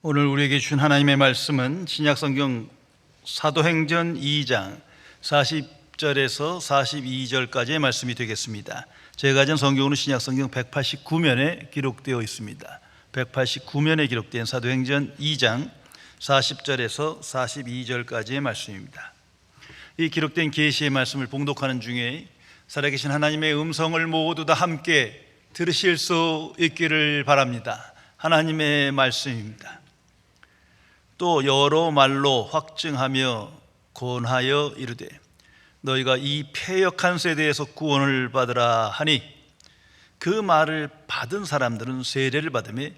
오늘 우리에게 주신 하나님의 말씀은 신약성경 사도행전 2장 40절에서 42절까지의 말씀이 되겠습니다. 제가 가진 성경으로는 신약성경 189면에 기록되어 있습니다. 189면에 기록된 사도행전 2장 40절에서 42절까지의 말씀입니다. 이 기록된 계시의 말씀을 봉독하는 중에 살아계신 하나님의 음성을 모두 다 함께 들으실 수 있기를 바랍니다. 하나님의 말씀입니다. 또 여러 말로 확증하며 권하여 이르되 너희가 이 패역한 세대에서 구원을 받으라 하니 그 말을 받은 사람들은 세례를 받으며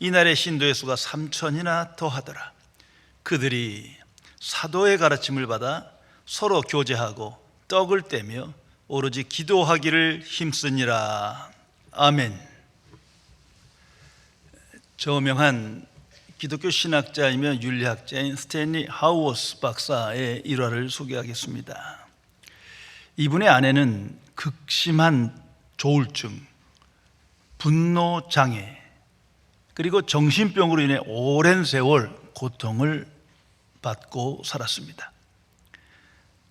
이날의 신도의 수가 3,000이나 더하더라. 그들이 사도의 가르침을 받아 서로 교제하고 떡을 떼며 오로지 기도하기를 힘쓰니라. 아멘. 저명한 기독교 신학자이며 윤리학자인 스탠리 하우어스 박사의 일화를 소개하겠습니다. 이분의 아내는 극심한 조울증, 분노장애, 그리고 정신병으로 인해 오랜 세월 고통을 받고 살았습니다.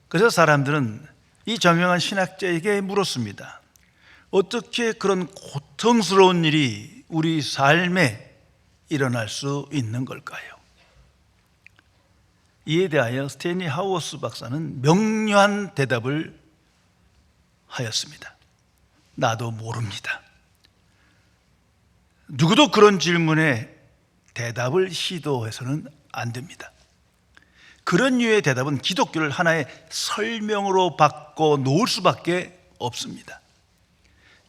그래서 사람들은 이 저명한 신학자에게 물었습니다. 어떻게 그런 고통스러운 일이 우리 삶에 일어날 수 있는 걸까요? 이에 대하여 스탠리 하우어스 박사는 명료한 대답을 하였습니다. 나도 모릅니다. 누구도 그런 질문에 대답을 시도해서는 안 됩니다. 그런 류의 대답은 기독교를 하나의 설명으로 바꿔 놓을 수밖에 없습니다.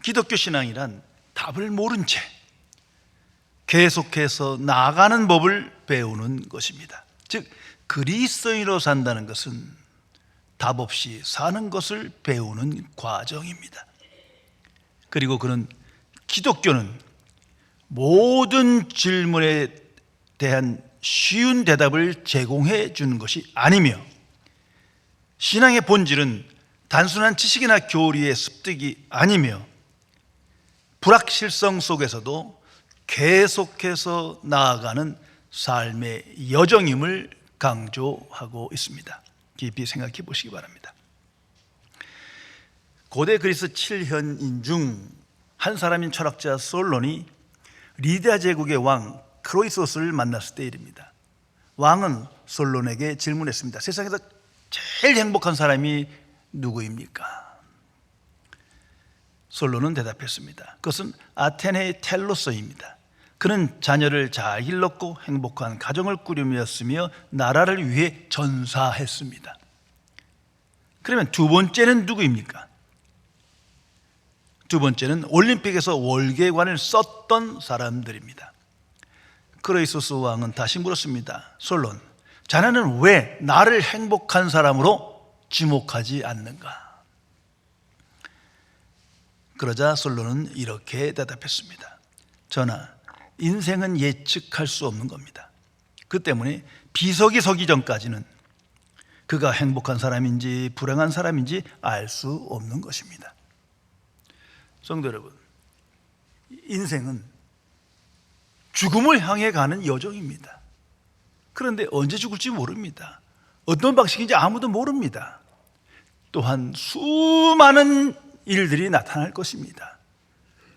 기독교 신앙이란 답을 모른 채 계속해서 나아가는 법을 배우는 것입니다. 즉 그리스도인으로 산다는 것은 답 없이 사는 것을 배우는 과정입니다. 그리고 그는 기독교는 모든 질문에 대한 쉬운 대답을 제공해 주는 것이 아니며 신앙의 본질은 단순한 지식이나 교리의 습득이 아니며 불확실성 속에서도 계속해서 나아가는 삶의 여정임을 강조하고 있습니다. 깊이 생각해 보시기 바랍니다. 고대 그리스 7현인 중 한 사람인 철학자 솔론이 리디아 제국의 왕 크로이소스를 만났을 때 일입니다. 왕은 솔론에게 질문했습니다. 세상에서 제일 행복한 사람이 누구입니까? 솔론은 대답했습니다. 그것은 아테네의 텔로스입니다. 그는 자녀를 잘 길렀고 행복한 가정을 꾸리며 나라를 위해 전사했습니다. 그러면 두 번째는 누구입니까? 두 번째는 올림픽에서 월계관을 썼던 사람들입니다. 크로이소스 왕은 다시 물었습니다. 솔론, 자네는 왜 나를 행복한 사람으로 지목하지 않는가? 그러자 솔론은 이렇게 대답했습니다. 전하, 인생은 예측할 수 없는 겁니다. 그 때문에 비석이 서기 전까지는 그가 행복한 사람인지 불행한 사람인지 알 수 없는 것입니다. 성도 여러분, 인생은 죽음을 향해 가는 여정입니다. 그런데 언제 죽을지 모릅니다. 어떤 방식인지 아무도 모릅니다. 또한 수많은 일들이 나타날 것입니다.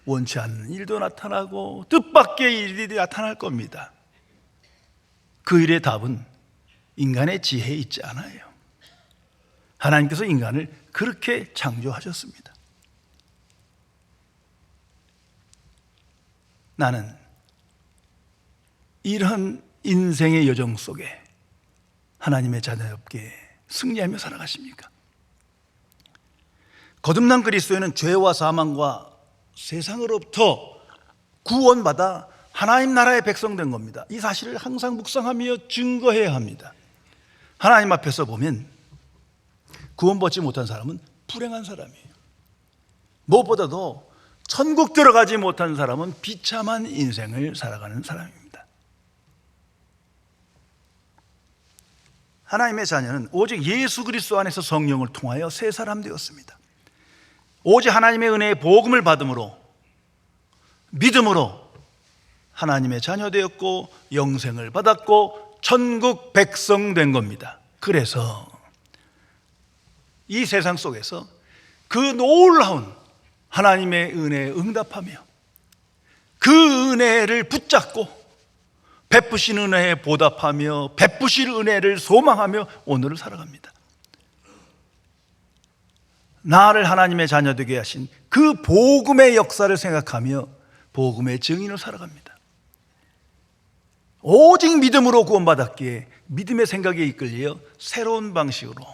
원치 않는 일도 나타나고 뜻밖의 일들이 나타날 겁니다. 그 일의 답은 인간의 지혜에 있지 않아요. 하나님께서 인간을 그렇게 창조하셨습니다. 나는 이런 인생의 여정 속에 하나님의 자녀답게 승리하며 살아가십니까? 거듭난 그리스도인은 죄와 사망과 세상으로부터 구원받아 하나님 나라의 백성 된 겁니다. 이 사실을 항상 묵상하며 증거해야 합니다. 하나님 앞에서 보면 구원받지 못한 사람은 불행한 사람이에요. 무엇보다도 천국 들어가지 못한 사람은 비참한 인생을 살아가는 사람입니다. 하나님의 자녀는 오직 예수 그리스도 안에서 성령을 통하여 새 사람 되었습니다. 오직 하나님의 은혜의 복음을 받음으로, 믿음으로 하나님의 자녀 되었고 영생을 받았고 천국 백성 된 겁니다. 그래서 이 세상 속에서 그 놀라운 하나님의 은혜에 응답하며 그 은혜를 붙잡고 베푸신 은혜에 보답하며 베푸실 은혜를 소망하며 오늘을 살아갑니다. 나를 하나님의 자녀 되게 하신 그 복음의 역사를 생각하며 복음의 증인으로 살아갑니다. 오직 믿음으로 구원받았기에 믿음의 생각에 이끌려 새로운 방식으로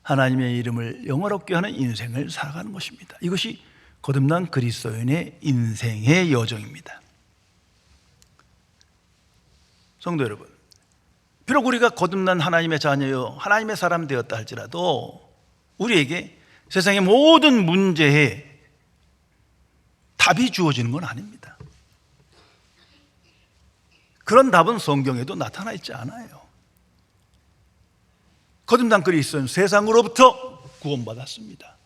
하나님의 이름을 영화롭게 하는 인생을 살아가는 것입니다. 이것이 거듭난 그리스도인의 인생의 여정입니다. 성도 여러분, 비록 우리가 거듭난 하나님의 자녀요 하나님의 사람 되었다 할지라도 우리에게 세상의 모든 문제에 답이 주어지는 건 아닙니다. 그런 답은 성경에도 나타나 있지 않아요. 거듭난 그리스도는 세상으로부터 구원받았습니다.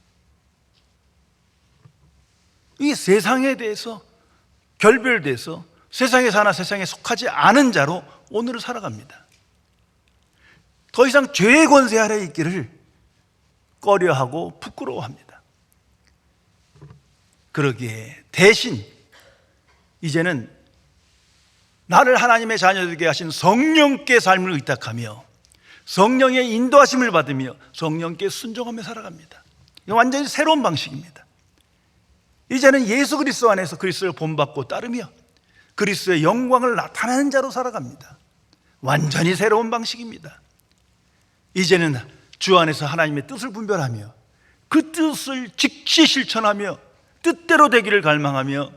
이 세상에 대해서 결별돼서 세상에 사나 세상에 속하지 않은 자로 오늘을 살아갑니다. 더 이상 죄의 권세 아래 있기를 꺼려하고 부끄러워합니다. 그러기에 대신 이제는 나를 하나님의 자녀 되게 하신 성령께 삶을 의탁하며 성령의 인도하심을 받으며 성령께 순종하며 살아갑니다. 이건 완전히 새로운 방식입니다. 이제는 예수 그리스도 안에서 그리스도를 본받고 따르며 그리스도의 영광을 나타내는 자로 살아갑니다. 완전히 새로운 방식입니다. 이제는 주 안에서 하나님의 뜻을 분별하며 그 뜻을 즉시 실천하며 뜻대로 되기를 갈망하며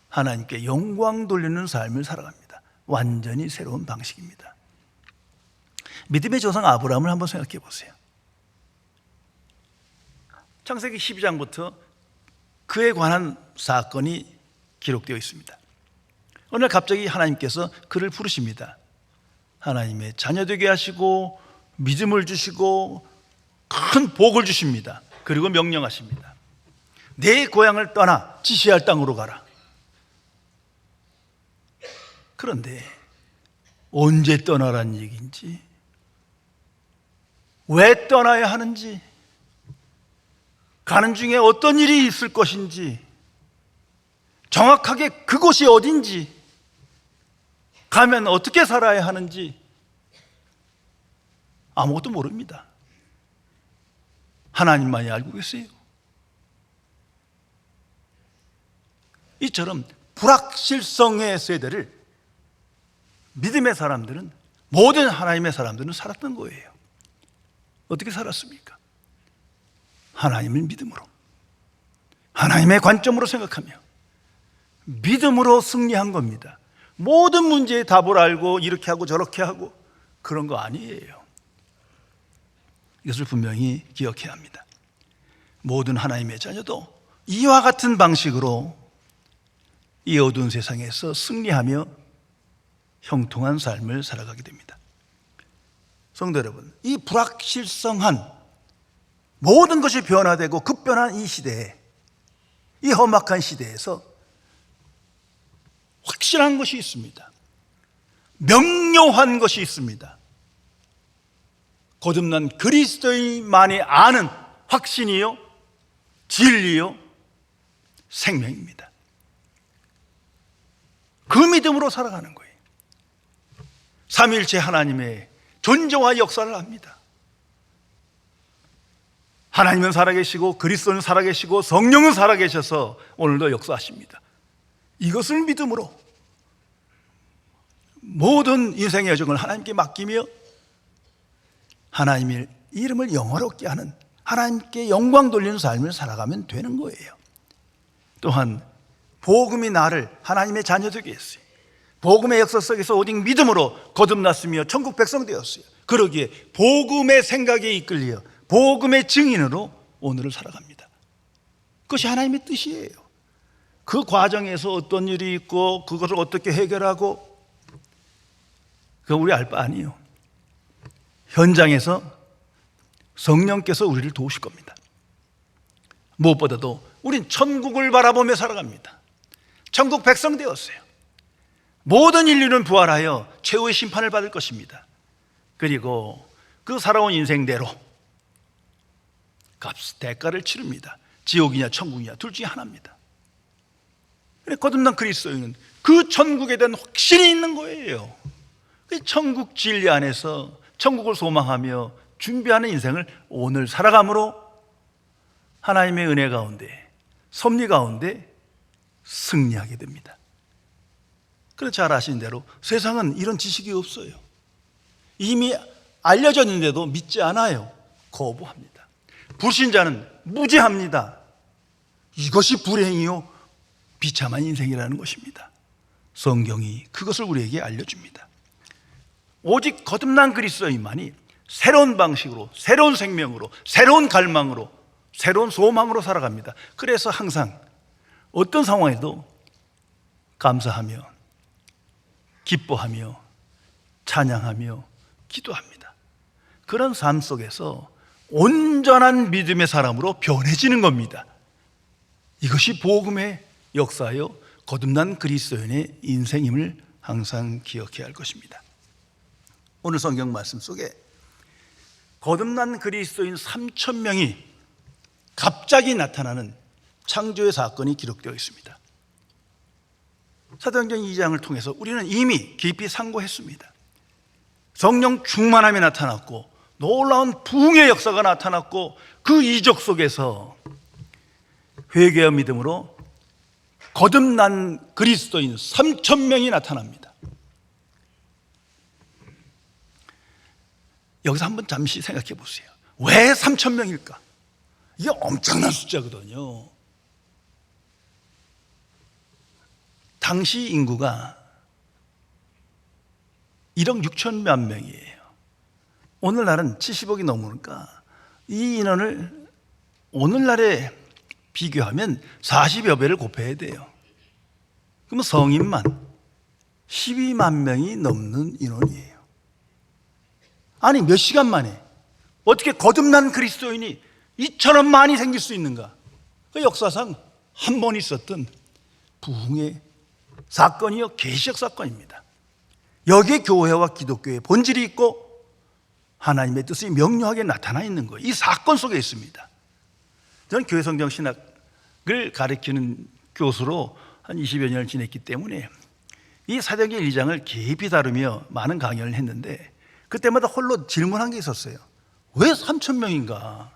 하나님께 영광 돌리는 삶을 살아갑니다. 완전히 새로운 방식입니다. 믿음의 조상 아브라함을 한번 생각해 보세요. 창세기 12장부터 그에 관한 사건이 기록되어 있습니다. 어느 날 갑자기 하나님께서 그를 부르십니다. 하나님의 자녀 되게 하시고 믿음을 주시고 큰 복을 주십니다. 그리고 명령하십니다. 내 고향을 떠나 지시할 땅으로 가라. 그런데 언제 떠나란 얘기인지, 왜 떠나야 하는지, 가는 중에 어떤 일이 있을 것인지, 정확하게 그곳이 어딘지, 가면 어떻게 살아야 하는지 아무것도 모릅니다. 하나님만이 알고 계세요. 이처럼 불확실성의 세대를 믿음의 사람들은, 모든 하나님의 사람들은 살았던 거예요. 어떻게 살았습니까? 하나님을 믿음으로, 하나님의 관점으로 생각하며 믿음으로 승리한 겁니다. 모든 문제의 답을 알고 이렇게 하고 저렇게 하고 그런 거 아니에요. 이것을 분명히 기억해야 합니다. 모든 하나님의 자녀도 이와 같은 방식으로 이 어두운 세상에서 승리하며 형통한 삶을 살아가게 됩니다. 성도 여러분, 이 불확실성한 모든 것이 변화되고 급변한 이 시대에, 이 험악한 시대에서 확실한 것이 있습니다. 명료한 것이 있습니다. 거듭난 그리스도인만이 아는 확신이요, 진리요, 생명입니다. 그 믿음으로 살아가는 거예요. 삼위일체 하나님의 존재와 역사를 압니다. 하나님은 살아계시고 그리스도는 살아계시고 성령은 살아계셔서 오늘도 역사하십니다. 이것을 믿음으로 모든 인생의 여정을 하나님께 맡기며 하나님의 이름을 영화롭게 하는, 하나님께 영광 돌리는 삶을 살아가면 되는 거예요. 또한 복음이 나를 하나님의 자녀 되게 했어요. 복음의 역사 속에서 오직 믿음으로 거듭났으며 천국 백성 되었어요. 그러기에 복음의 생각에 이끌려 복음의 증인으로 오늘을 살아갑니다. 그것이 하나님의 뜻이에요. 그 과정에서 어떤 일이 있고 그것을 어떻게 해결하고 그건 우리 알 바 아니에요. 현장에서 성령께서 우리를 도우실 겁니다. 무엇보다도 우린 천국을 바라보며 살아갑니다. 천국 백성 되었어요. 모든 인류는 부활하여 최후의 심판을 받을 것입니다. 그리고 그 살아온 인생대로 대가를 치릅니다. 지옥이냐 천국이냐 둘 중에 하나입니다. 거듭난 그리스도인은 그 천국에 대한 확신이 있는 거예요. 천국 진리 안에서 천국을 소망하며 준비하는 인생을 오늘 살아감으로 하나님의 은혜 가운데, 섭리 가운데 승리하게 됩니다. 그래서 잘 아시는 대로 세상은 이런 지식이 없어요. 이미 알려졌는데도 믿지 않아요. 거부합니다. 불신자는 무지합니다. 이것이 불행이요 비참한 인생이라는 것입니다. 성경이 그것을 우리에게 알려줍니다. 오직 거듭난 그리스도인만이 새로운 방식으로, 새로운 생명으로, 새로운 갈망으로, 새로운 소망으로 살아갑니다. 그래서 항상 어떤 상황에도 감사하며 기뻐하며 찬양하며 기도합니다. 그런 삶 속에서 온전한 믿음의 사람으로 변해지는 겁니다. 이것이 복음의 역사요 거듭난 그리스도인의 인생임을 항상 기억해야 할 것입니다. 오늘 성경 말씀 속에 거듭난 그리스도인 3,000명이 갑자기 나타나는 창조의 사건이 기록되어 있습니다. 사도행전 2장을 통해서 우리는 이미 깊이 상고했습니다. 성령 충만함이 나타났고 놀라운 부흥의 역사가 나타났고 그 이적 속에서 회개와 믿음으로 거듭난 그리스도인 3,000명이 나타납니다. 여기서 한번 잠시 생각해 보세요. 왜 3,000명일까? 이게 엄청난 숫자거든요. 당시 인구가 1억 6천만 명이에요. 오늘날은 70억이 넘으니까 이 인원을 오늘날에 비교하면 40여 배를 곱해야 돼요. 그러면 성인만 12만 명이 넘는 인원이에요. 아니 몇 시간 만에 어떻게 거듭난 그리스도인이 이처럼 많이 생길 수 있는가? 그 역사상 한 번 있었던 부흥의 사건이요 계시적 사건입니다. 여기에 교회와 기독교의 본질이 있고 하나님의 뜻이 명료하게 나타나 있는 거예요. 이 사건 속에 있습니다. 저는 교회 성경 신학을 가르치는 교수로 한 20여 년을 지냈기 때문에 이 사도행전 1장을 깊이 다루며 많은 강연을 했는데 그때마다 홀로 질문한 게 있었어요. 왜 3,000명인가?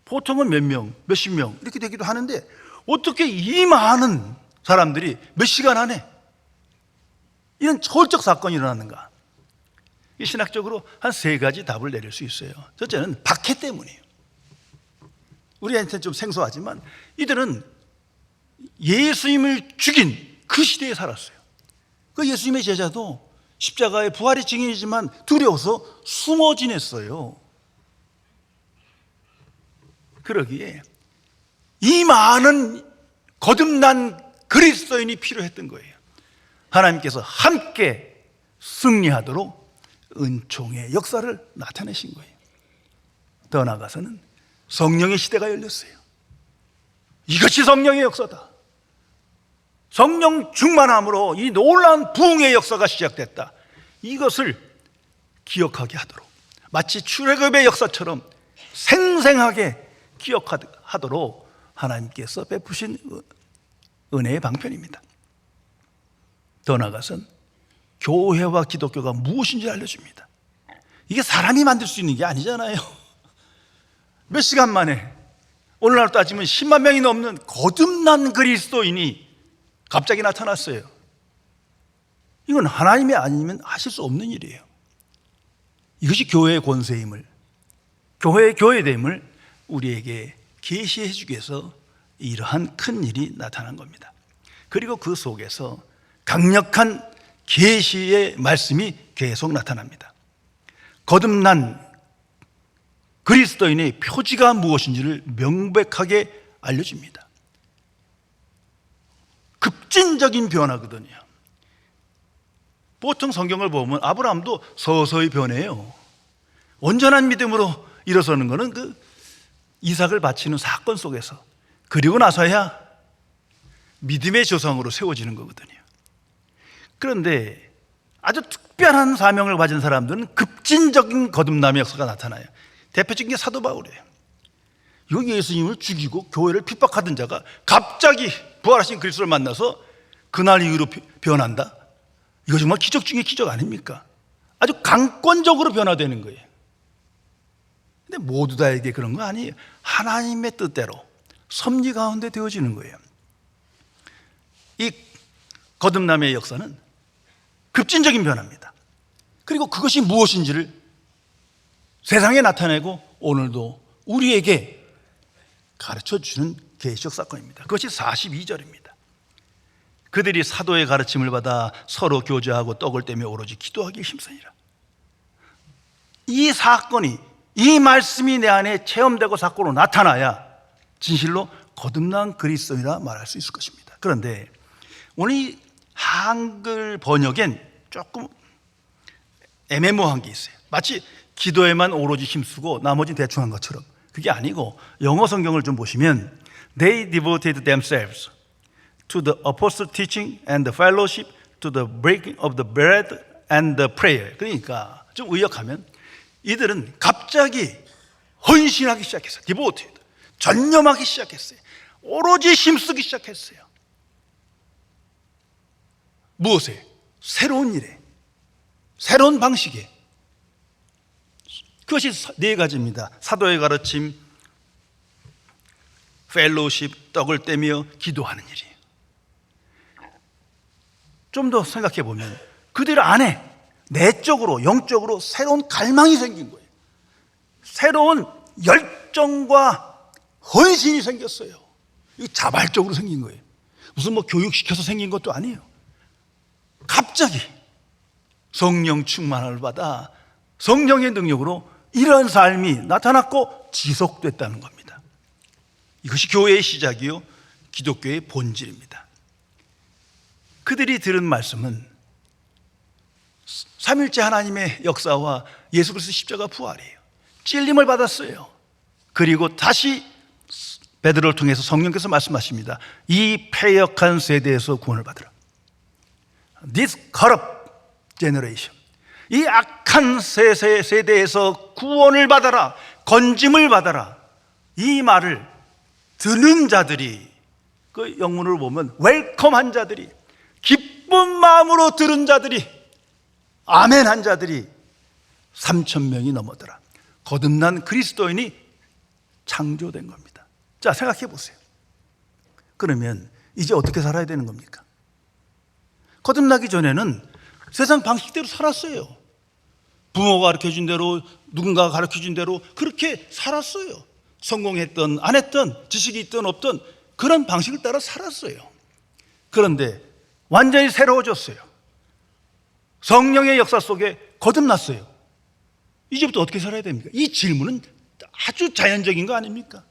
보통은 몇 명, 몇십 명 이렇게 되기도 하는데 어떻게 이 많은 사람들이 몇 시간 안에 이런 초월적 사건이 일어났는가? 이 신학적으로 한 세 가지 답을 내릴 수 있어요. 첫째는 박해 때문이에요. 우리한테는 좀 생소하지만 이들은 예수님을 죽인 그 시대에 살았어요. 그 예수님의 제자도 십자가의 부활의 증인이지만 두려워서 숨어 지냈어요. 그러기에 이 많은 거듭난 그리스도인이 필요했던 거예요. 하나님께서 함께 승리하도록 은총의 역사를 나타내신 거예요. 더 나아가서는 성령의 시대가 열렸어요. 이것이 성령의 역사다. 성령 충만함으로 이 놀라운 부흥의 역사가 시작됐다. 이것을 기억하게 하도록 마치 출애굽의 역사처럼 생생하게 기억하도록 하나님께서 베푸신 은혜의 방편입니다. 더 나아가선 교회와 기독교가 무엇인지 알려줍니다. 이게 사람이 만들 수 있는 게 아니잖아요. 몇 시간 만에 오늘날 따지면 10만 명이 넘는 거듭난 그리스도인이 갑자기 나타났어요. 이건 하나님이 아니면 하실 수 없는 일이에요. 이것이 교회의 권세임을, 교회의 교회됨을 우리에게 계시해 주기 위해서 이러한 큰 일이 나타난 겁니다. 그리고 그 속에서 강력한 계시의 말씀이 계속 나타납니다. 거듭난 그리스도인의 표지가 무엇인지를 명백하게 알려줍니다. 급진적인 변화거든요. 보통 성경을 보면 아브라함도 서서히 변해요. 온전한 믿음으로 일어서는 것은 그 이삭을 바치는 사건 속에서, 그리고 나서야 믿음의 조상으로 세워지는 거거든요. 그런데 아주 특별한 사명을 가진 사람들은 급진적인 거듭남의 역사가 나타나요. 대표적인 게 사도 바울이에요. 이 예수님을 죽이고 교회를 핍박하던 자가 갑자기 부활하신 그리스도를 만나서 그날 이후로 변한다? 이거 정말 기적 중에 기적 아닙니까? 아주 강권적으로 변화되는 거예요. 근데 모두 다에게 그런 거 아니에요. 하나님의 뜻대로 섭리 가운데 되어지는 거예요. 이 거듭남의 역사는 급진적인 변화입니다. 그리고 그것이 무엇인지를 세상에 나타내고 오늘도 우리에게 가르쳐주는 계시적 사건입니다. 그것이 42절입니다. 그들이 사도의 가르침을 받아 서로 교제하고 떡을 떼며 오로지 기도하기에 힘쓰니라. 이 사건이, 이 말씀이 내 안에 체험되고 사건으로 나타나야 진실로 거듭난 그리스도인이라 말할 수 있을 것입니다. 그런데 오늘 이 한글 번역엔 조금 애매모호한 게 있어요. 마치 기도에만 오로지 힘쓰고 나머지는 대충 한 것처럼. 그게 아니고 영어 성경을 좀 보시면 They devoted themselves to the apostle teaching and the fellowship, to the breaking of the bread and the prayer. 그러니까 좀 의역하면 이들은 갑자기 헌신하기 시작했어요. devoted. 전념하기 시작했어요. 오로지 힘쓰기 시작했어요. 무엇에? 새로운 일에, 새로운 방식에. 그것이 네 가지입니다. 사도의 가르침, 펠로우십, 떡을 떼며 기도하는 일이에요. 좀 더 생각해 보면 그들 안에 내적으로, 영적으로 새로운 갈망이 생긴 거예요. 새로운 열정과 헌신이 생겼어요. 이거 자발적으로 생긴 거예요. 무슨 뭐 교육시켜서 생긴 것도 아니에요. 갑자기 성령 충만을 받아 성령의 능력으로 이런 삶이 나타났고 지속됐다는 겁니다. 이것이 교회의 시작이요, 기독교의 본질입니다. 그들이 들은 말씀은 삼일째 하나님의 역사와 예수 그리스도 십자가 부활이에요. 찔림을 받았어요. 그리고 다시 베드로를 통해서 성령께서 말씀하십니다. 이 패역한 세대에서 구원을 받으라. This corrupt generation, 이 악한 세대에서 구원을 받아라, 건짐을 받아라. 이 말을 듣는 자들이, 그 영문으로 보면 웰컴한 자들이, 기쁜 마음으로 들은 자들이, 아멘한 자들이 3,000명이 넘어더라. 거듭난 그리스도인이 창조된 겁니다. 자, 생각해 보세요. 그러면 이제 어떻게 살아야 되는 겁니까? 거듭나기 전에는 세상 방식대로 살았어요. 부모가 가르쳐준 대로, 누군가가 가르쳐준 대로 그렇게 살았어요. 성공했던 안 했던, 지식이 있던 없던 그런 방식을 따라 살았어요. 그런데 완전히 새로워졌어요. 성령의 역사 속에 거듭났어요. 이제부터 어떻게 살아야 됩니까? 이 질문은 아주 자연적인 거 아닙니까?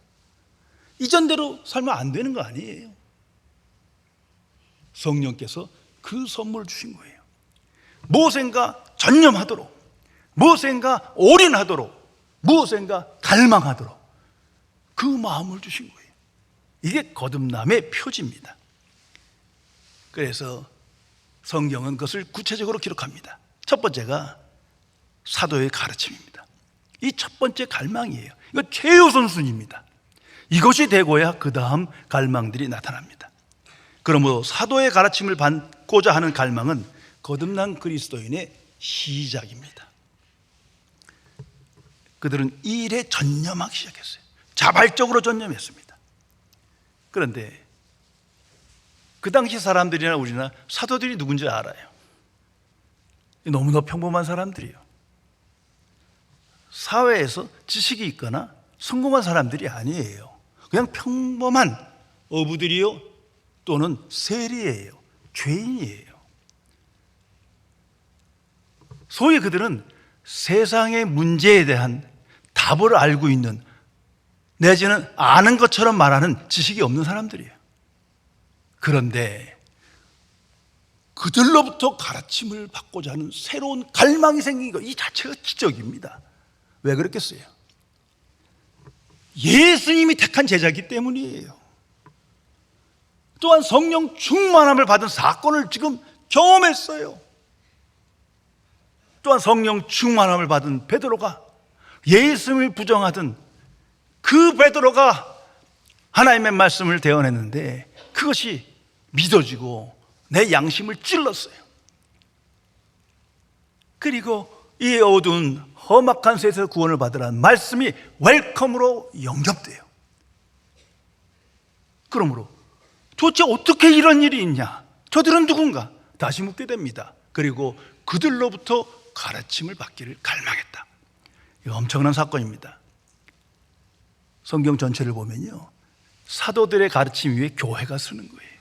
이전대로 살면 안 되는 거 아니에요. 성령께서 그 선물을 주신 거예요. 무엇인가 전념하도록, 무엇인가 올인하도록, 무엇인가 갈망하도록 그 마음을 주신 거예요. 이게 거듭남의 표지입니다. 그래서 성경은 그것을 구체적으로 기록합니다. 첫 번째가 사도의 가르침입니다. 이 첫 번째 갈망이에요. 이거 최우선순위입니다. 이것이 되고야 그 다음 갈망들이 나타납니다. 그러므로 사도의 가르침을 받고자 하는 갈망은 거듭난 그리스도인의 시작입니다. 그들은 이 일에 전념하기 시작했어요. 자발적으로 전념했습니다. 그런데 그 당시 사람들이나 우리나 사도들이 누군지 알아요. 너무나 평범한 사람들이에요. 사회에서 지식이 있거나 성공한 사람들이 아니에요. 그냥 평범한 어부들이요, 또는 세리예요, 죄인이에요. 소위 그들은 세상의 문제에 대한 답을 알고 있는, 내지는 아는 것처럼 말하는 지식이 없는 사람들이에요. 그런데 그들로부터 가르침을 받고자 하는 새로운 갈망이 생긴 것, 이 자체가 기적입니다. 왜 그랬겠어요? 예수님이 택한 제자이기 때문이에요. 또한 성령 충만함을 받은 사건을 지금 경험했어요. 또한 성령 충만함을 받은 베드로가 예수님을 부정하던 그 베드로가 하나님의 말씀을 대언했는데 그것이 믿어지고 내 양심을 찔렀어요. 그리고 이 어두운 험악한 세상에서 구원을 받으라는 말씀이 웰컴으로 영접돼요. 그러므로 도대체 어떻게 이런 일이 있냐? 저들은 누군가? 다시 묻게 됩니다. 그리고 그들로부터 가르침을 받기를 갈망했다. 이거 엄청난 사건입니다. 성경 전체를 보면요, 사도들의 가르침 위에 교회가 서는 거예요.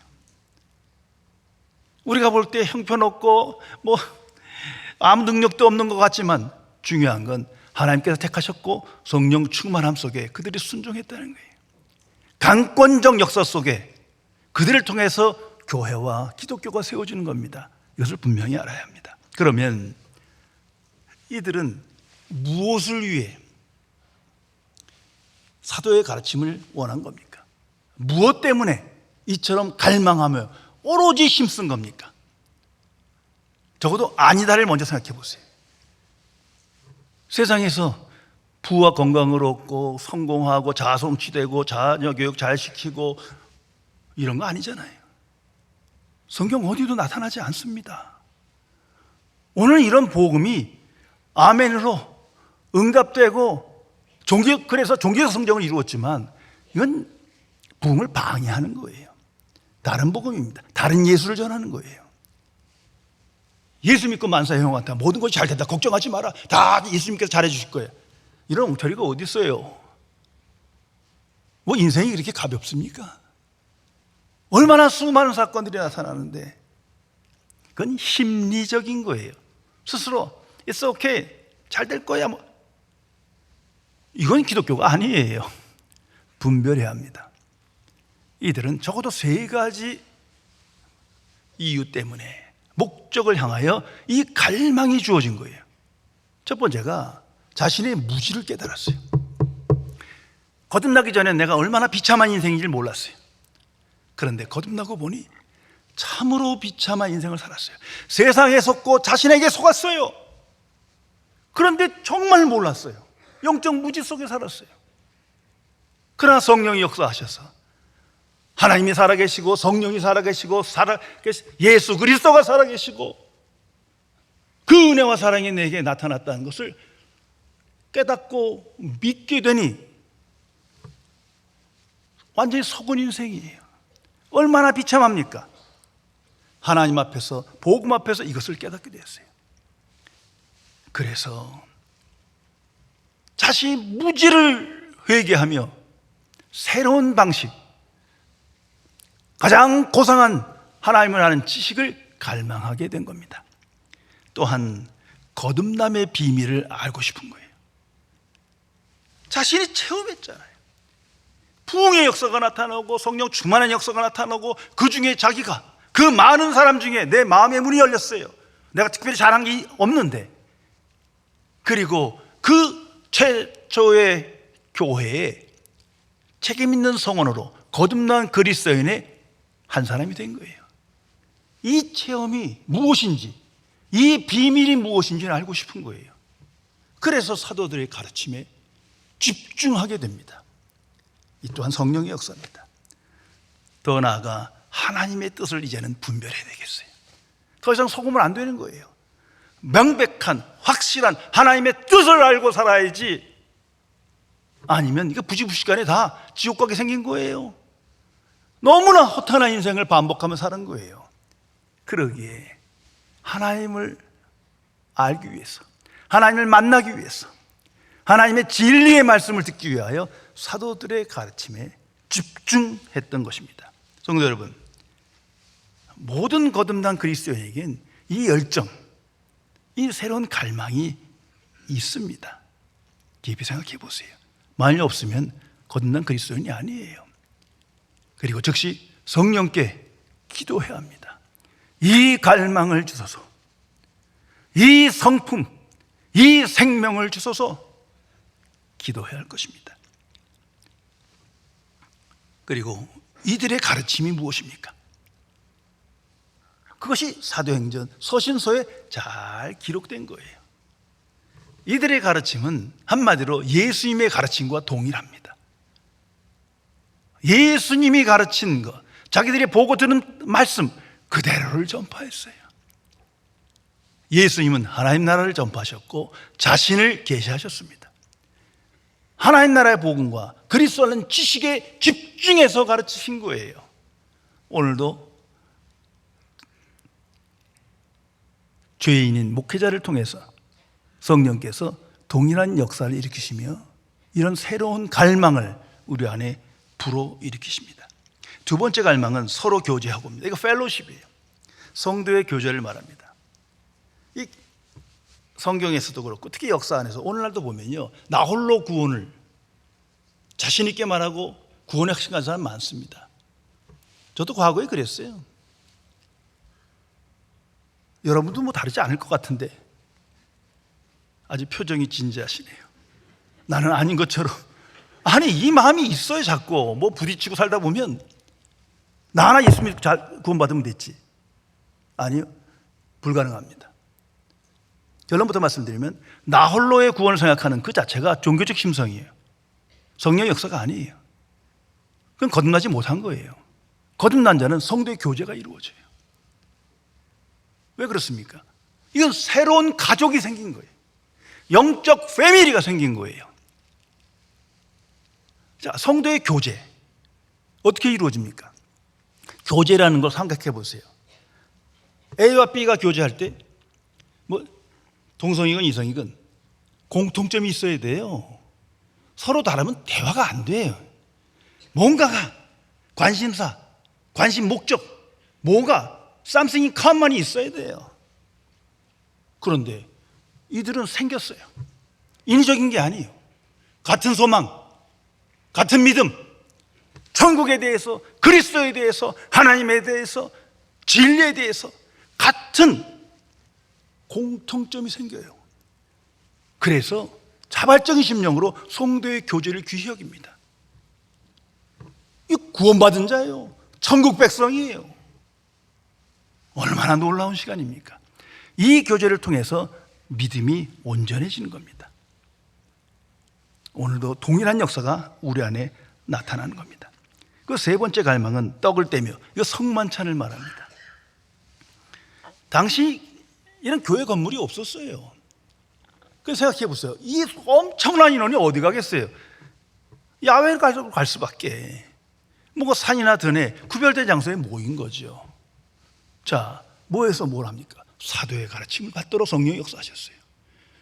우리가 볼 때 형편없고 아무 능력도 없는 것 같지만 중요한 건 하나님께서 택하셨고 성령 충만함 속에 그들이 순종했다는 거예요. 강권적 역사 속에 그들을 통해서 교회와 기독교가 세워지는 겁니다. 이것을 분명히 알아야 합니다. 그러면 이들은 무엇을 위해 사도의 가르침을 원한 겁니까? 무엇 때문에 이처럼 갈망하며 오로지 힘쓴 겁니까? 적어도 아니다를 먼저 생각해 보세요. 세상에서 부와 건강을 얻고 성공하고 자아성취되고 자녀 교육 잘 시키고 이런 거 아니잖아요. 성경 어디도 나타나지 않습니다. 오늘 이런 복음이 아멘으로 응답되고 그래서 종교적 성경을 이루었지만 이건 복음을 방해하는 거예요. 다른 복음입니다. 다른 예수를 전하는 거예요. 예수 믿고 만사의 형한테 모든 것이 잘 된다, 걱정하지 마라, 다 예수님께서 잘해 주실 거예요. 이런 엉터리가 어디 있어요? 뭐 인생이 그렇게 가볍습니까? 얼마나 수많은 사건들이 나타나는데 그건 심리적인 거예요. 스스로 It's okay, 잘 될 거야 이건 기독교가 아니에요. 분별해야 합니다. 이들은 적어도 세 가지 이유 때문에 목적을 향하여 이 갈망이 주어진 거예요. 첫 번째가 자신의 무지를 깨달았어요. 거듭나기 전에 내가 얼마나 비참한 인생인지를 몰랐어요. 그런데 거듭나고 보니 참으로 비참한 인생을 살았어요. 세상에 속고 자신에게 속았어요. 그런데 정말 몰랐어요. 영적 무지 속에 살았어요. 그러나 성령이 역사하셔서 하나님이 살아계시고 성령이 살아계시고 예수 그리스도가 살아계시고 그 은혜와 사랑이 내게 나타났다는 것을 깨닫고 믿게 되니 완전히 속은 인생이에요. 얼마나 비참합니까? 하나님 앞에서 복음 앞에서 이것을 깨닫게 되었어요. 그래서 자신이 무지를 회개하며 새로운 방식, 가장 고상한 하나님을 아는 지식을 갈망하게 된 겁니다. 또한 거듭남의 비밀을 알고 싶은 거예요. 자신이 체험했잖아요. 부흥의 역사가 나타나고 성령 충만한 역사가 나타나고 그 중에 자기가 그 많은 사람 중에 내 마음의 문이 열렸어요. 내가 특별히 잘한 게 없는데, 그리고 그 최초의 교회에 책임 있는 성원으로 거듭난 그리스도인의 한 사람이 된 거예요. 이 체험이 무엇인지, 이 비밀이 무엇인지를 알고 싶은 거예요. 그래서 사도들의 가르침에 집중하게 됩니다. 이 또한 성령의 역사입니다. 더 나아가 하나님의 뜻을 이제는 분별해야 되겠어요. 더 이상 속으면 안 되는 거예요. 명백한 확실한 하나님의 뜻을 알고 살아야지, 아니면 이거 부지부식간에 다 지옥 가게 생긴 거예요. 너무나 허탄한 인생을 반복하며 사는 거예요. 그러기에 하나님을 알기 위해서, 하나님을 만나기 위해서, 하나님의 진리의 말씀을 듣기 위하여 사도들의 가르침에 집중했던 것입니다. 성도 여러분, 모든 거듭난 그리스도인에겐 이 열정, 이 새로운 갈망이 있습니다. 깊이 생각해 보세요. 만일 없으면 거듭난 그리스도인이 아니에요. 그리고 즉시 성령께 기도해야 합니다. 이 갈망을 주소서, 이 성품, 이 생명을 주소서 기도해야 할 것입니다. 그리고 이들의 가르침이 무엇입니까? 그것이 사도행전 서신서에 잘 기록된 거예요. 이들의 가르침은 한마디로 예수님의 가르침과 동일합니다. 예수님이 가르친 것, 자기들이 보고 들은 말씀 그대로를 전파했어요. 예수님은 하나님 나라를 전파하셨고 자신을 계시하셨습니다. 하나님 나라의 복음과 그리스도라는 지식에 집중해서 가르치신 거예요. 오늘도 죄인인 목회자를 통해서 성령께서 동일한 역사를 일으키시며 이런 새로운 갈망을 우리 안에 불어일으키십니다. 두 번째 갈망은 서로 교제하고입니다. 이거 펠로십이에요. 성도의 교제를 말합니다. 이 성경에서도 그렇고 특히 역사 안에서 오늘날도 보면요, 나 홀로 구원을 자신 있게 말하고 구원에 확신한 사람 많습니다. 저도 과거에 그랬어요. 여러분도 뭐 다르지 않을 것 같은데 아주 표정이 진지하시네요. 나는 아닌 것처럼. 아니, 이 마음이 있어요. 자꾸 뭐 부딪히고 살다 보면 나 하나 예수 믿고 잘 구원받으면 됐지. 아니요, 불가능합니다. 결론부터 말씀드리면 나 홀로의 구원을 생각하는 그 자체가 종교적 심성이에요. 성령의 역사가 아니에요. 그건 거듭나지 못한 거예요. 거듭난 자는 성도의 교제가 이루어져요. 왜 그렇습니까? 이건 새로운 가족이 생긴 거예요. 영적 패밀리가 생긴 거예요. 자, 성도의 교제 어떻게 이루어집니까? 교제라는 걸 생각해 보세요. A와 B가 교제할 때 뭐 동성이건 이성이건 공통점이 있어야 돼요. 서로 다르면 대화가 안 돼요. 뭔가가 관심사, 관심 목적, 뭐가 something in common이 있어야 돼요. 그런데 이들은 생겼어요. 인위적인 게 아니에요. 같은 소망, 같은 믿음, 천국에 대해서, 그리스도에 대해서, 하나님에 대해서, 진리에 대해서 같은 공통점이 생겨요. 그래서 자발적인 심령으로 성도의 교제를 귀히 여깁니다. 이 구원받은 자예요. 천국 백성이에요. 얼마나 놀라운 시간입니까? 이 교제를 통해서 믿음이 온전해지는 겁니다. 오늘도 동일한 역사가 우리 안에 나타나는 겁니다. 그 세 번째 갈망은 떡을 떼며, 이거 성만찬을 말합니다. 당시 이런 교회 건물이 없었어요. 그래서 생각해 보세요. 이 엄청난 인원이 어디 가겠어요? 야외를 갈 수밖에. 뭐가 산이나 들에 구별된 장소에 모인 거죠. 자, 뭐해서 뭘 합니까? 사도의 가르침을 받도록 성령이 역사하셨어요.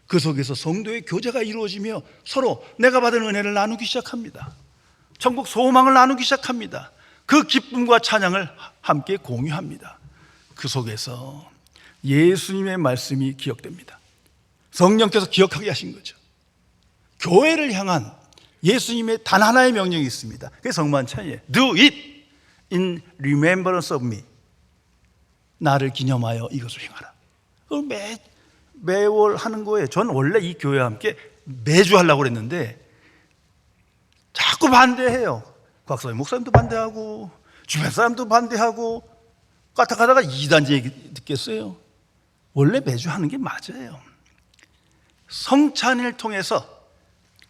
그 속에서 성도의 교제가 이루어지며 서로 내가 받은 은혜를 나누기 시작합니다. 천국 소망을 나누기 시작합니다. 그 기쁨과 찬양을 함께 공유합니다. 그 속에서 예수님의 말씀이 기억됩니다. 성령께서 기억하게 하신 거죠. 교회를 향한 예수님의 단 하나의 명령이 있습니다. 그게 성만찬이에요. Do it in remembrance of me. 나를 기념하여 이것을 행하라. 그걸 매월 하는 거예요. 전 원래 이 교회와 함께 매주 하려고 그랬는데 자꾸 반대해요. 곽사님 목사님도 반대하고 주변 사람도 반대하고 까딱하다가 이단지 얘기 듣겠어요. 원래 매주 하는 게 맞아요. 성찬을 통해서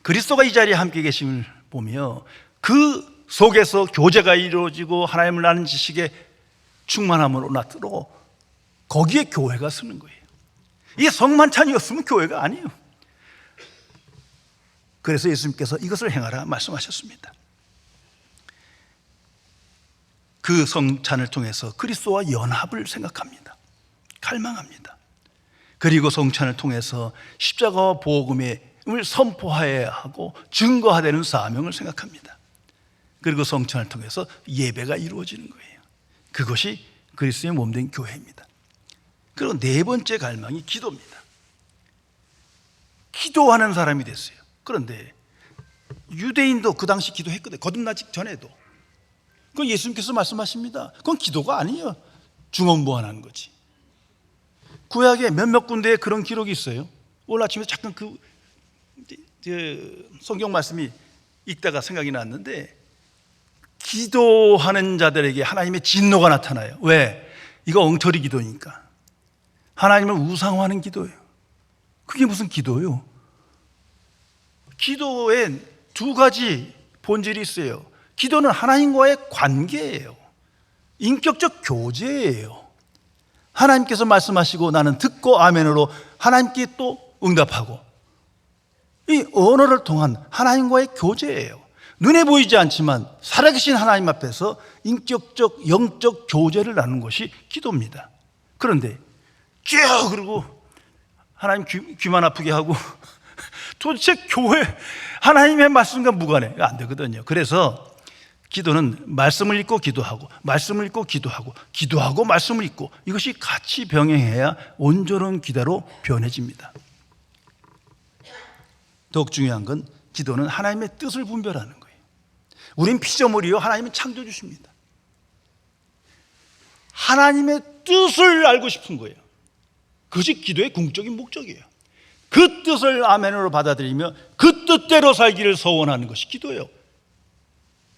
그리스도가 이 자리에 함께 계심을 보며 그 속에서 교제가 이루어지고 하나님을 아는 지식에 충만함으로 나도록 거기에 교회가 서는 거예요. 이게 성만찬이었으면 교회가 아니에요. 그래서 예수님께서 이것을 행하라 말씀하셨습니다. 그 성찬을 통해서 그리스도와 연합을 생각합니다. 갈망합니다. 그리고 성찬을 통해서 십자가와 복음을 선포해야 하고 증거하되는 사명을 생각합니다. 그리고 성찬을 통해서 예배가 이루어지는 거예요. 그것이 그리스도의 몸된 교회입니다. 그리고 네 번째 갈망이 기도입니다. 기도하는 사람이 됐어요. 그런데 유대인도 그 당시 기도했거든요. 거듭나기 전에도. 그건 예수님께서 말씀하십니다. 그건 기도가 아니에요. 중언부언하는 거지. 구약에 몇몇 군데에 그런 기록이 있어요. 오늘 아침에 잠깐 그 성경 말씀이 읽다가 생각이 났는데, 기도하는 자들에게 하나님의 진노가 나타나요. 왜? 이거 엉터리 기도니까. 하나님을 우상화하는 기도예요. 그게 무슨 기도예요? 기도엔 두 가지 본질이 있어요. 기도는 하나님과의 관계예요. 인격적 교제예요. 하나님께서 말씀하시고 나는 듣고 아멘으로 하나님께 또 응답하고, 이 언어를 통한 하나님과의 교제예요. 눈에 보이지 않지만 살아계신 하나님 앞에서 인격적 영적 교제를 나누는 것이 기도입니다. 그런데 쭉 그러고 하나님 귀만 아프게 하고 도대체 교회 하나님의 말씀과 무관해 안 되거든요. 그래서 기도는 말씀을 읽고 기도하고, 말씀을 읽고 기도하고, 기도하고 말씀을 읽고, 이것이 같이 병행해야 온전한 기도로 변해집니다. 더욱 중요한 건 기도는 하나님의 뜻을 분별하는 거예요. 우린 피조물이요, 하나님은 창조주십니다. 하나님의 뜻을 알고 싶은 거예요. 그것이 기도의 궁극적인 목적이에요. 그 뜻을 아멘으로 받아들이며 그 뜻대로 살기를 소원하는 것이 기도예요.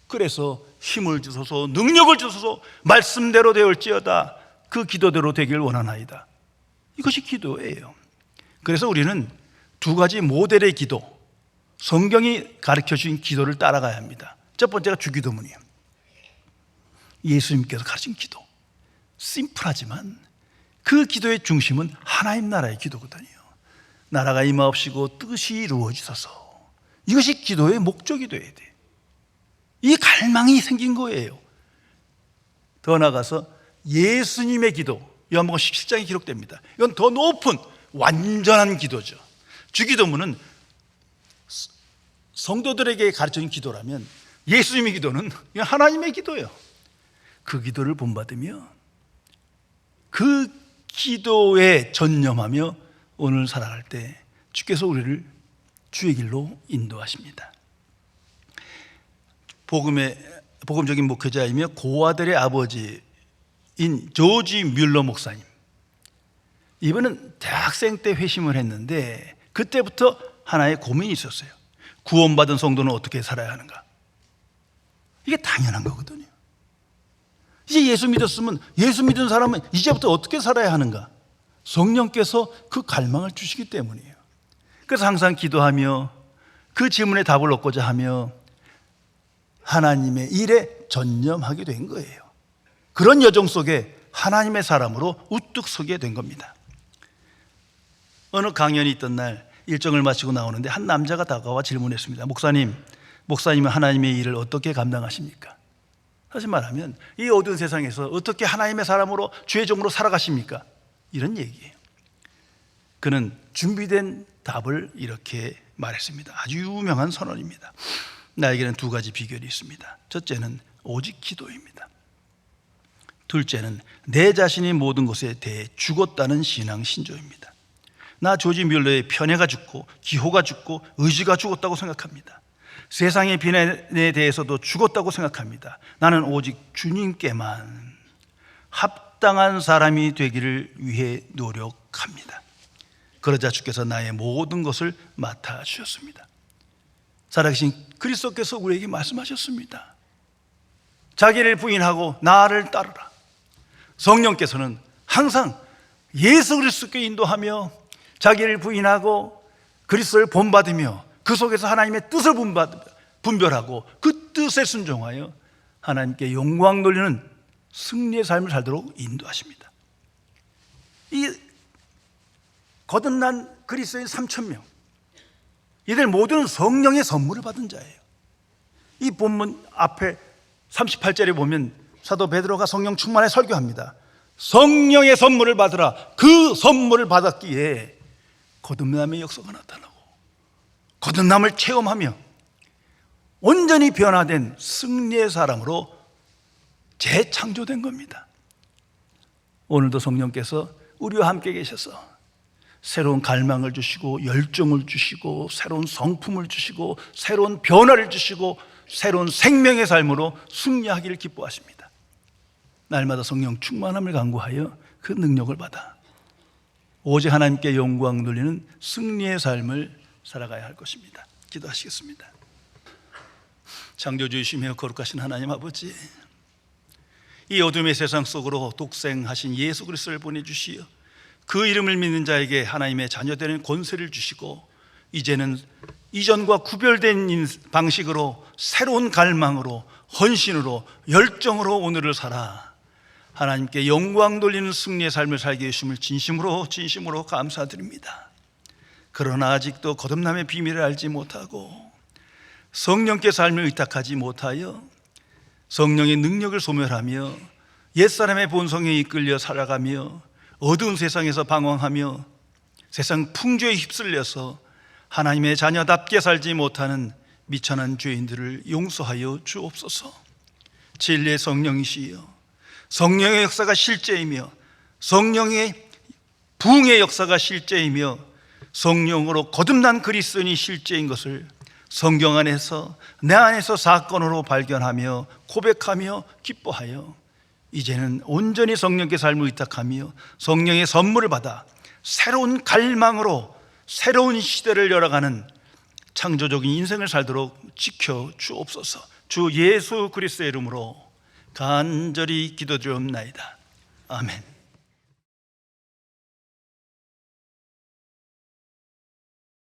그래서 힘을 주소서, 능력을 주소서, 말씀대로 되올지어다, 그 기도대로 되길 원하나이다. 이것이 기도예요. 그래서 우리는 두 가지 모델의 기도, 성경이 가르쳐 주신 기도를 따라가야 합니다. 첫 번째가 주기도문이에요. 예수님께서 가르친 기도. 심플하지만 그 기도의 중심은 하나님 나라의 기도거든요. 나라가 임하옵시고 뜻이 이루어지소서. 이것이 기도의 목적이 돼야 돼. 이 갈망이 생긴 거예요. 더 나아가서 예수님의 기도, 요한복음 17장에 기록됩니다. 이건 더 높은 완전한 기도죠. 주기도문은 성도들에게 가르쳐준 기도라면 예수님의 기도는 하나님의 기도예요. 그 기도를 본받으며 그 기도에 전념하며 오늘 살아갈 때 주께서 우리를 주의 길로 인도하십니다. 복음적인 목회자이며 고아들의 아버지인 조지 뮬러 목사님, 이분은 대학생 때 회심을 했는데 그때부터 하나의 고민이 있었어요. 구원받은 성도는 어떻게 살아야 하는가? 이게 당연한 거거든요. 이제 예수 믿었으면, 예수 믿은 사람은 이제부터 어떻게 살아야 하는가? 성령께서 그 갈망을 주시기 때문이에요. 그래서 항상 기도하며 그 질문에 답을 얻고자 하며 하나님의 일에 전념하게 된 거예요. 그런 여정 속에 하나님의 사람으로 우뚝 서게 된 겁니다. 어느 강연이 있던 날 일정을 마치고 나오는데 한 남자가 다가와 질문했습니다. 목사님은 하나님의 일을 어떻게 감당하십니까? 사실 말하면 이 어두운 세상에서 어떻게 하나님의 사람으로 주의 종으로 살아가십니까? 이런 얘기예요. 그는 준비된 답을 이렇게 말했습니다. 아주 유명한 선언입니다. 나에게는 두 가지 비결이 있습니다. 첫째는 오직 기도입니다. 둘째는 내 자신이 모든 것에 대해 죽었다는 신앙 신조입니다. 나 조지 뮬러의 편애가 죽고 기호가 죽고 의지가 죽었다고 생각합니다. 세상의 비난에 대해서도 죽었다고 생각합니다. 나는 오직 주님께만 합당한 사람이 되기를 위해 노력합니다. 그러자 주께서 나의 모든 것을 맡아주셨습니다. 살아계신 그리스도께서 우리에게 말씀하셨습니다. 자기를 부인하고 나를 따르라. 성령께서는 항상 예수 그리스도께 인도하며 자기를 부인하고 그리스도를 본받으며 그 속에서 하나님의 뜻을 분별하고 그 뜻에 순종하여 하나님께 영광 돌리는 승리의 삶을 살도록 인도하십니다. 이 거듭난 그리스도인 3,000명, 이들 모두는 성령의 선물을 받은 자예요. 이 본문 앞에 38절에 보면 사도 베드로가 성령 충만에 설교합니다. 성령의 선물을 받으라. 그 선물을 받았기에 거듭남의 역사가 나타나고 거듭남을 체험하며 온전히 변화된 승리의 사람으로 재창조된 겁니다. 오늘도 성령께서 우리와 함께 계셔서 새로운 갈망을 주시고 열정을 주시고 새로운 성품을 주시고 새로운 변화를 주시고 새로운 생명의 삶으로 승리하기를 기뻐하십니다. 날마다 성령 충만함을 간구하여 그 능력을 받아 오직 하나님께 영광 돌리는 승리의 삶을 살아가야 할 것입니다. 기도하시겠습니다. 창조주이시며 거룩하신 하나님 아버지, 이 어둠의 세상 속으로 독생하신 예수 그리스도를 보내주시어 그 이름을 믿는 자에게 하나님의 자녀되는 권세를 주시고, 이제는 이전과 구별된 방식으로 새로운 갈망으로 헌신으로 열정으로 오늘을 살아 하나님께 영광 돌리는 승리의 삶을 살게 해주심을 진심으로 감사드립니다. 그러나 아직도 거듭남의 비밀을 알지 못하고 성령께 삶을 의탁하지 못하여 성령의 능력을 소멸하며 옛사람의 본성에 이끌려 살아가며 어두운 세상에서 방황하며 세상 풍조에 휩쓸려서 하나님의 자녀답게 살지 못하는 미천한 죄인들을 용서하여 주옵소서. 진리의 성령이시여, 성령의 역사가 실제이며 성령의 부흥의 역사가 실제이며 성령으로 거듭난 그리스도인이 실제인 것을 성경 안에서 내 안에서 사건으로 발견하며 고백하며 기뻐하여 이제는 온전히 성령께 삶을 의탁하며 성령의 선물을 받아 새로운 갈망으로 새로운 시대를 열어가는 창조적인 인생을 살도록 지켜 주옵소서. 주 예수 그리스도의 이름으로 간절히 기도드리옵나이다. 아멘.